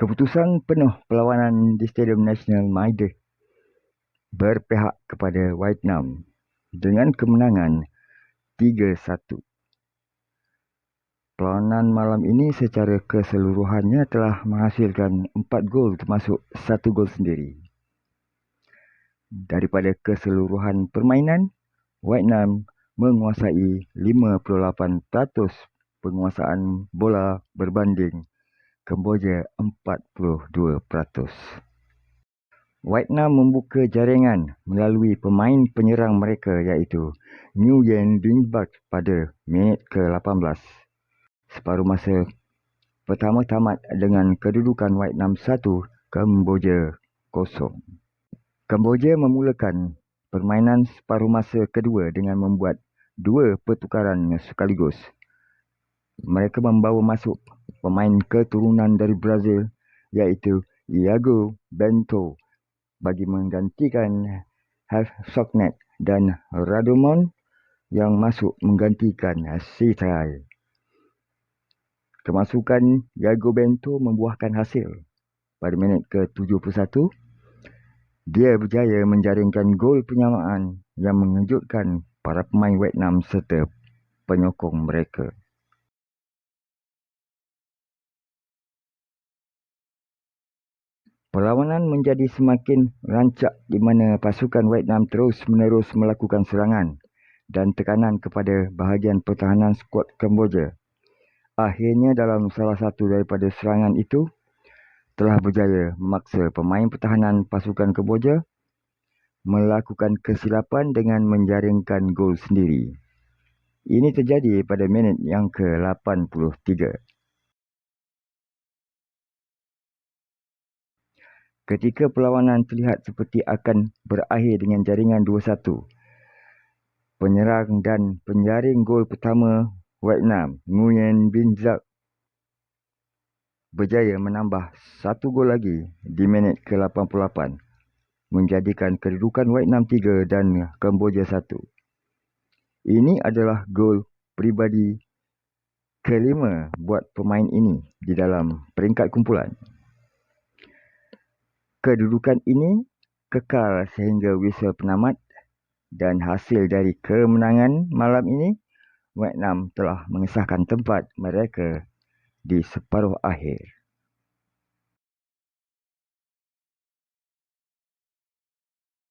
Keputusan penuh perlawanan di Stadium Nasional Maida berpihak kepada Vietnam dengan kemenangan 3-1. Perlawanan malam ini secara keseluruhannya telah menghasilkan 4 gol termasuk 1 gol sendiri. Daripada keseluruhan permainan, Vietnam menguasai 58% penguasaan bola berbanding Kemboja 42%. Vietnam membuka jaringan melalui pemain penyerang mereka iaitu Nguyen Binh Bac pada minit ke-18. Separuh masa pertama tamat dengan kedudukan Vietnam 1, Kemboja 0. Kemboja memulakan permainan separuh masa kedua dengan membuat 2 pertukaran sekaligus. Mereka membawa masuk pemain keturunan dari Brazil iaitu Iago Bento bagi menggantikan Socknet dan Radomon yang masuk menggantikan Sitrai. Kemasukan Iago Bento membuahkan hasil. Pada minit ke-71, dia berjaya menjaringkan gol penyamaan yang mengejutkan para pemain Vietnam serta penyokong mereka. Perlawanan menjadi semakin rancak di mana pasukan Vietnam terus-menerus melakukan serangan dan tekanan kepada bahagian pertahanan skuad Kemboja. Akhirnya dalam salah satu daripada serangan itu telah berjaya memaksa pemain pertahanan pasukan Kemboja melakukan kesilapan dengan menjaringkan gol sendiri. Ini terjadi pada minit yang ke-83. Ketika perlawanan terlihat seperti akan berakhir dengan jaringan 2-1, penyerang dan penjaring gol pertama Vietnam, Nguyen Binh Bac, berjaya menambah 1 gol lagi di minit ke-88, menjadikan kedudukan Vietnam 3 dan Kemboja 1. Ini adalah gol peribadi kelima buat pemain ini di dalam peringkat kumpulan. Kedudukan ini kekal sehingga whistle penamat dan hasil dari kemenangan malam ini, Vietnam telah mengesahkan tempat mereka di separuh akhir.